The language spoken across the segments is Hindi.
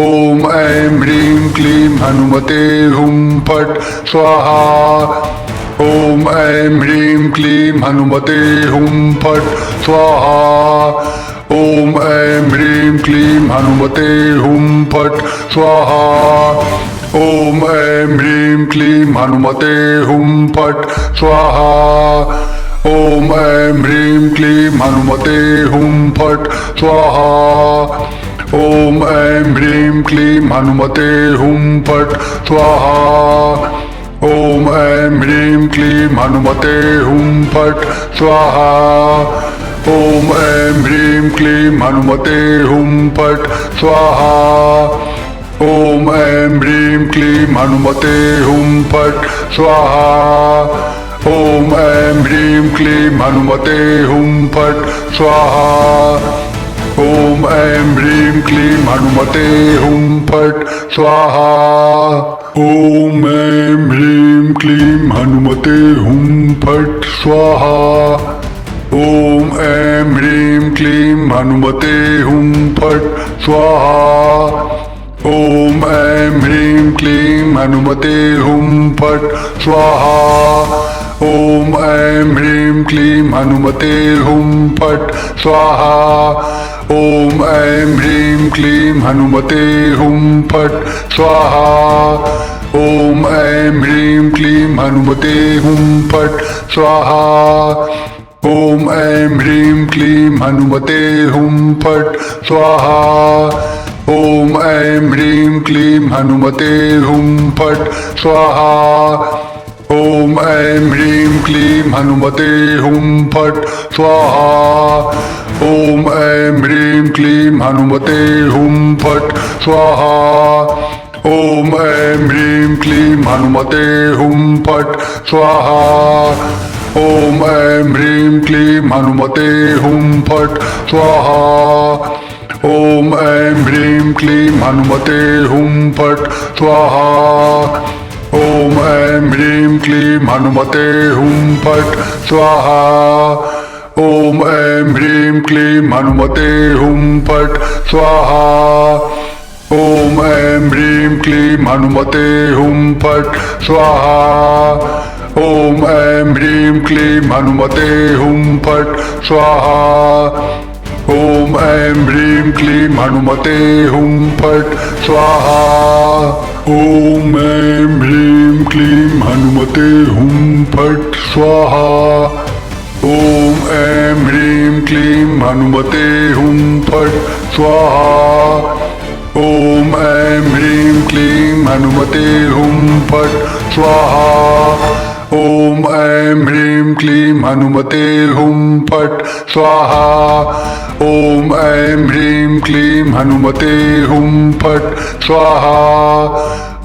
ओम ऐं ह्रीं क्लीं हनुमते हुं फट् स्वाहा। ओम ऐं ह्रीं क्लीं हनुमते हुं फट् स्वाहा। ओम ऐं ह्रीं क्लीं हनुमते हुं फट् स्वाहा। ओम ऐं ह्रीं क्लीं हनुमते हुं फट् स्वाहा। ओम ऐं ह्रीं क्लीं हनुमते हुं फट् स्वाहा। ओम ऐं ह्रीं क्लीं हनुमते हुं फट् स्वाहा। ओम ऐं ह्रीं क्लीं हनुमते हुं फट् स्वाहा। ओम ऐं ह्रीं क्लीं हनुमते हुं फट् स्वाहा। ओम ऐं ह्रीं क्लीं हनुमते हुं फट् स्वाहा। ओम ऐं ह्रीं क्लीं हनुमते हुं फट् स्वाहा। ओम ऐं ह्रीं क्लीं हनुमते हुं फट् स्वाहा। ओम ऐं ह्रीं क्लीं हनुमते हुं फट् स्वाहा। ओम ऐं ह्रीं क्लीं हनुमते हुं फट् स्वाहा। ओम ऐं ह्रीं क्लीं हनुमते हुं फट् स्वाहा। ओम ऐं ह्रीं क्लीं हनुमते हुं फट् स्वाहा। ओम ऐं ह्रीं क्लीं हनुमते हुं फट् स्वाहा। ओम ऐं ह्रीं क्लीं हनुमते हुं फट् स्वाहा। ओम ऐं ह्रीं क्लीं हनुमते हुं फट् स्वाहा। ओम ऐं ह्रीं क्लीं हनुमते हुं फट् स्वाहा। ओम ऐं ह्रीं क्लीं हनुमते हुं फट् स्वाहा। ओम ऐं ह्रीं क्लीं हनुमते हुं फट् स्वाहा। ओम ऐं ह्रीं क्लीं हनुमते हुं फट् स्वाहा। ओम ऐं ह्रीं क्लीं हनुमते हुं फट् स्वाहा। ओम ऐं ह्रीं क्लीं हनुमते हुं फट् स्वाहा। ओम ऐं ह्रीं क्लीं हनुमते हुं फट् स्वाहा। ओम ऐं ह्रीं क्लीं हनुमते हुं फट् स्वाहा। ओम ऐं ह्रीं क्लीं हनुमते हुं फट् स्वाहा। ओम ऐं ह्रीं क्लीं हनुमते हुं फट् स्वाहा। ओम ऐं ह्रीं क्लीं हनुमते हुं फट् स्वाहा। ओम ऐं ह्रीं क्लीं हनुमते हुं फट् स्वाहा। ओम ऐं ह्रीं क्लीं हनुमते हुं फट् स्वाहा। ओम ऐं ह्रीं क्लीं हनुमते हुं फट् स्वाहा। ओम ऐं ह्रीं क्लीं हनुमते हुं फट् स्वाहा। ओम ऐं ह्रीं क्लीं हनुमते हुं फट् स्वाहा।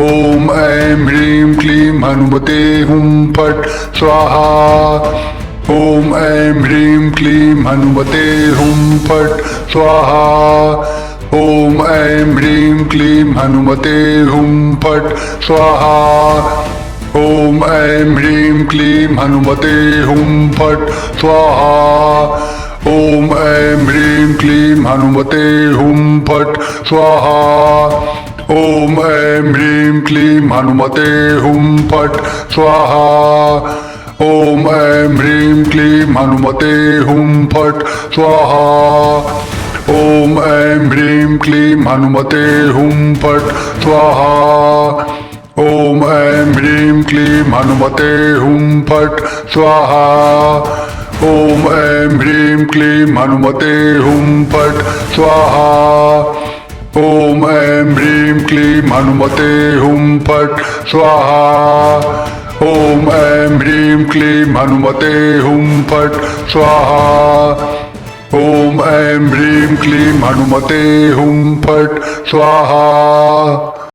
ओम ऐं ह्रीं क्लीं हनुमते हुं फट् स्वाहा। ओम ऐं ह्रीं क्लीं हनुमते हुं फट् स्वाहा। ओम ऐं ह्रीं क्लीं हनुमते हुं फट् स्वाहा। ओम ऐं ह्रीं क्लीं हनुमते हुं फट् स्वाहा। ओम ऐं ह्रीं क्लीं हनुमते हुं फट् स्वाहा। ओम ऐं ह्रीं क्लीं हनुमते हुं फट् स्वाहा। ओम ऐं ह्रीं क्लीं हनुमते हुं फट् स्वाहा। ओम ऐं ह्रीं क्लीं हनुमते हुं फट् स्वाहा। ओम ऐं ह्रीं क्लीं हनुमते हुं फट् स्वाहा। ओम ऐं ह्रीं क्लीं हनुमते हुं फट् स्वाहा। ओम ऐं ह्रीं क्लीं हनुमते हुं फट् स्वाहा। ओम ऐं ह्रीं क्लीं हनुमते हुं फट् स्वाहा। ओम ऐं ह्रीं क्लीं हनुमते हुं फट् स्वाहा।